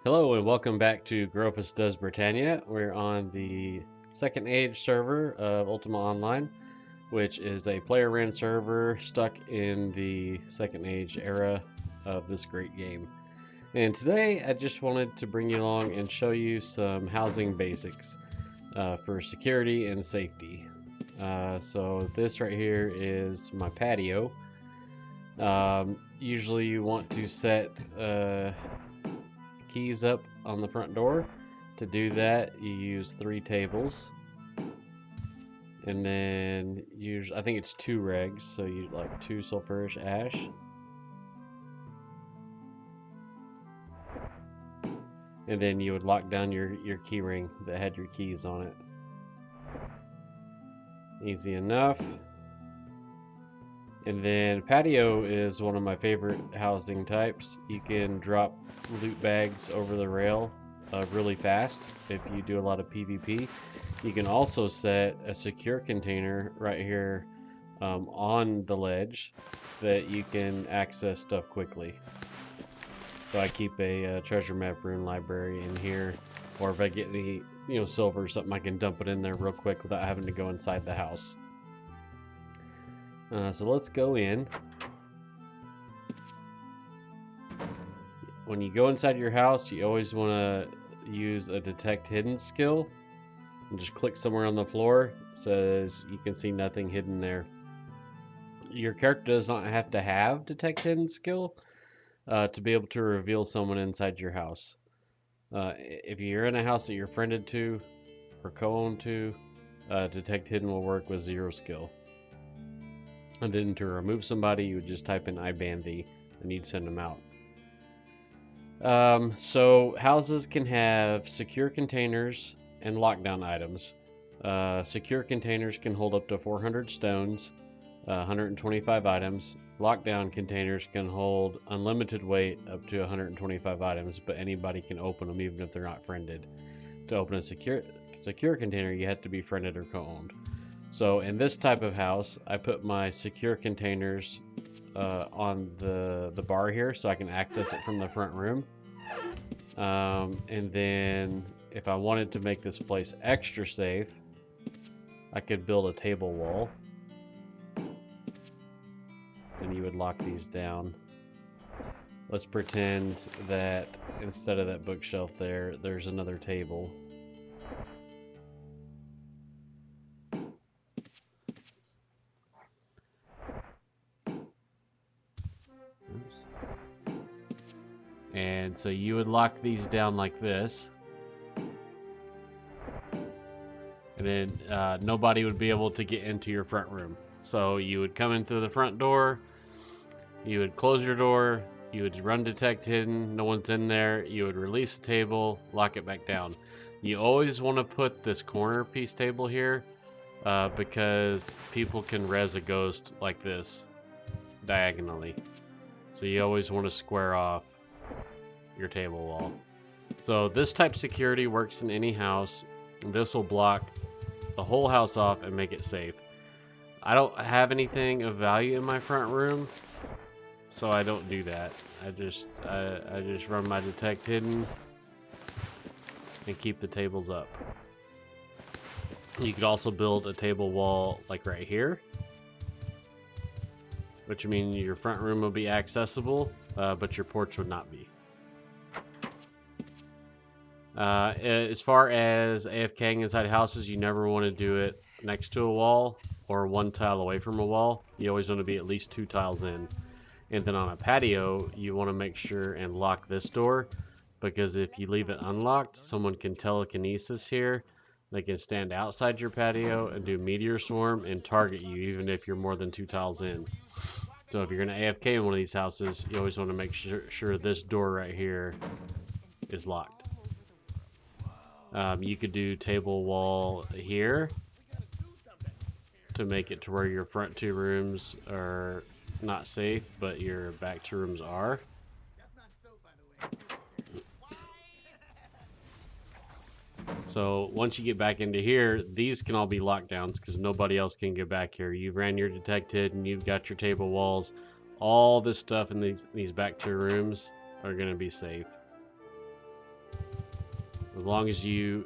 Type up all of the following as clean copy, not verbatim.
Hello and welcome back to Grofus Does Britannia. We're on the second age server of Ultima Online, which is a player-ran server stuck in the second age era of this great game. And today I just wanted to bring you along and show you some housing basics for security and safety. So this right here is my patio. Usually you want to set keys up on the front door. To do that, you use 3 tables, and then I think it's 2 regs, so you like 2 sulfurish ash, and then you would lock down your key ring that had your keys on it. Easy enough. And then patio is one of my favorite housing types. You can drop loot bags over the rail really fast if you do a lot of PvP. You can also set a secure container right here on the ledge that you can access stuff quickly. So I keep a treasure map rune library in here, or if I get any silver or something, I can dump it in there real quick without having to go inside the house. So let's go in. When you go inside your house, you always want to use a detect hidden skill. And just click somewhere on the floor. It says you can see nothing hidden there. Your character does not have to have detect hidden skill to be able to reveal someone inside your house. If you're in a house that you're friended to or co-owned to, detect hidden will work with 0 skill. And then to remove somebody, you would just type in I ban thee and you'd send them out. So houses can have secure containers and lockdown items. Secure containers can hold up to 400 stones, 125 items. Lockdown containers can hold unlimited weight up to 125 items, but anybody can open them even if they're not friended. To open a secure container, you have to be friended or co-owned. So in this type of house, I put my secure containers on the bar here so I can access it from the front room. And then if I wanted to make this place extra safe, I could build a table wall. And you would lock these down. Let's pretend that instead of that bookshelf there's another table. And so you would lock these down like this. And then nobody would be able to get into your front room. So you would come in through the front door, you would close your door, you would run detect hidden, no one's in there, you would release the table, lock it back down. You always want to put this corner piece table here because people can res a ghost like this diagonally. So you always want to square off your table wall. So this type of security works in any house. This will block the whole house off and make it safe. I don't have anything of value in my front room, so I don't do that. I just run my detect hidden and keep the tables up. You could also build a table wall like right here, which means your front room will be accessible, but your porch would not be. As far as AFKing inside houses, you never want to do it next to a wall or 1 tile away from a wall. You always want to be at least 2 tiles in. And then on a patio, you want to make sure and lock this door, because if you leave it unlocked, someone can telekinesis here. They can stand outside your patio and do meteor swarm and target you even if you're more than 2 tiles in. So if you're going to AFK in one of these houses, you always want to make sure this door right here is locked. You could do table wall here to make it to where your front 2 rooms are not safe, but your back 2 rooms are. So once you get back into here, these can all be lockdowns because nobody else can get back here. You ran your detected and you've got your table walls. All this stuff in these back 2 rooms are going to be safe. As long as you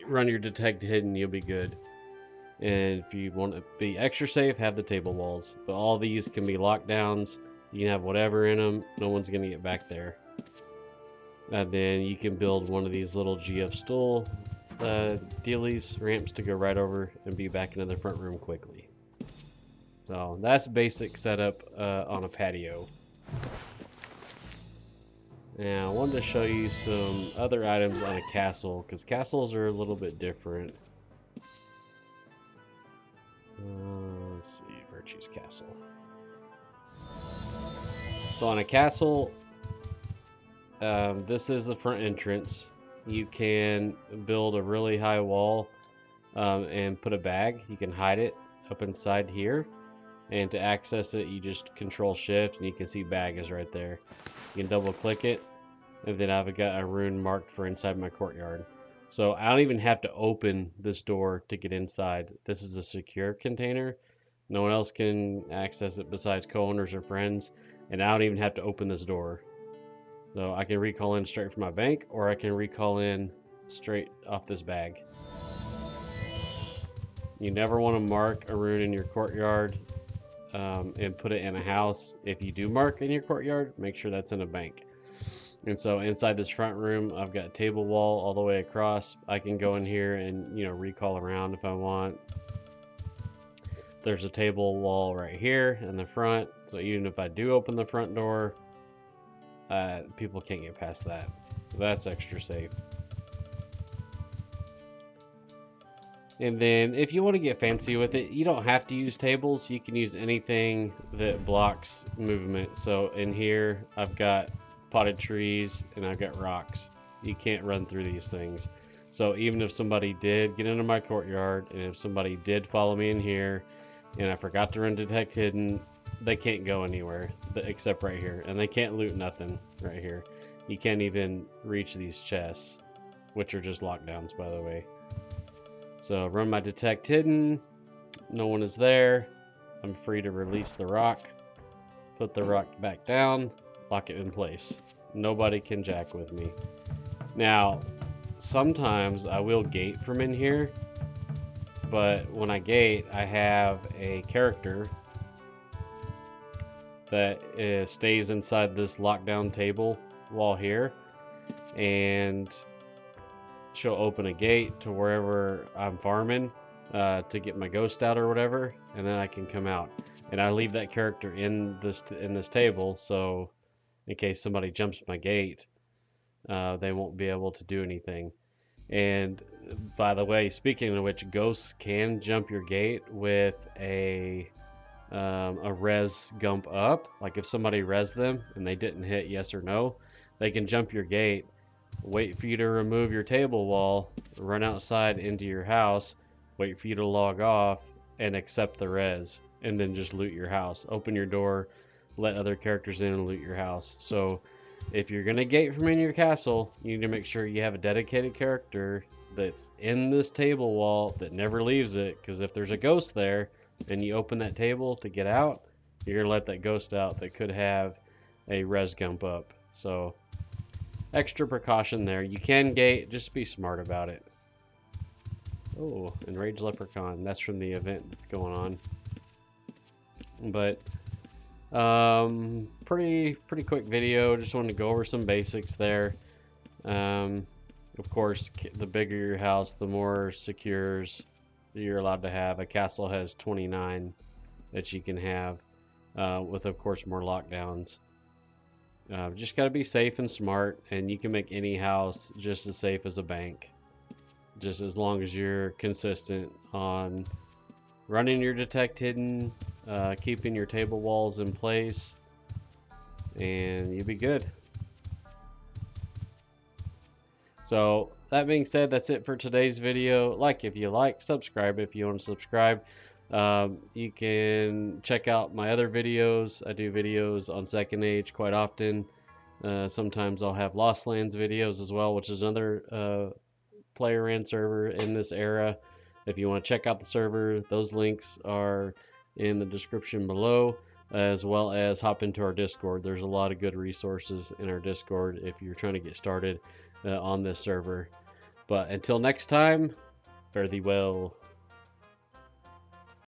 run your detect hidden, you'll be good. And if you want to be extra safe, have the table walls. But all these can be lockdowns. You can have whatever in them. No one's going to get back there. And then you can build one of these little GF stool dealies, ramps to go right over and be back into the front room quickly. So that's basic setup on a patio. Now I wanted to show you some other items on a castle, because castles are a little bit different. Let's see, Virtue's Castle. So on a castle, this is the front entrance. You can build a really high wall and put a bag. You can hide it up inside here. And to access it, you just control shift and you can see bag is right there. You can double click it, and then I've got a rune marked for inside my courtyard. So I don't even have to open this door to get inside. This is a secure container. No one else can access it besides co-owners or friends, and I don't even have to open this door. So I can recall in straight from my bank, or I can recall in straight off this bag. You never want to mark a rune in your courtyard and put it in a house. If you do mark in your courtyard, make sure that's in a bank. And so inside this front room, I've got a table wall all the way across. I can go in here and, recall around if I want. There's a table wall right here in the front. So even if I do open the front door, people can't get past that. So that's extra safe. And then if you want to get fancy with it, you don't have to use tables. You can use anything that blocks movement. So in here, I've got potted trees and I've got rocks. You can't run through these things. So even if somebody did get into my courtyard, and if somebody did follow me in here and I forgot to run detect hidden, they can't go anywhere except right here. And they can't loot nothing right here. You can't even reach these chests, which are just lockdowns, by the way. So run my detect hidden, no one is there. I'm free to release the rock, put the rock back down, lock it in place. Nobody can jack with me. Now, sometimes I will gate from in here, but when I gate, I have a character that stays inside this lockdown table wall here, and she'll open a gate to wherever I'm farming to get my ghost out or whatever, and then I can come out. And I leave that character in this table, so in case somebody jumps my gate, they won't be able to do anything. And by the way, speaking of which, ghosts can jump your gate with a res gump up. Like if somebody res them and they didn't hit yes or no, they can jump your gate, wait for you to remove your table wall, run outside into your house, wait for you to log off, and accept the res, and then just loot your house. Open your door, let other characters in and loot your house. So if you're going to gate from in your castle, you need to make sure you have a dedicated character that's in this table wall that never leaves it, because if there's a ghost there and you open that table to get out, you're going to let that ghost out that could have a res gump up. So extra precaution there. You can gate, just be smart about it. Oh, Enraged Leprechaun. That's from the event that's going on. But pretty quick video. Just wanted to go over some basics there. Of course, the bigger your house, the more secures you're allowed to have. A castle has 29 that you can have, with of course more lockdowns. Just got to be safe and smart, and you can make any house just as safe as a bank, just as long as you're consistent on running your detect hidden, keeping your table walls in place, and you'll be good. So that being said, that's it for today's video. Like if you like, subscribe if you want to subscribe. You can check out my other videos. I do videos on Second Age quite often. Sometimes I'll have Lost Lands videos as well, which is another player ran server in this era. If you want to check out the server, those links are in the description below, as well as hop into our Discord. There's a lot of good resources in our Discord if you're trying to get started on this server. But until next time, fare thee well.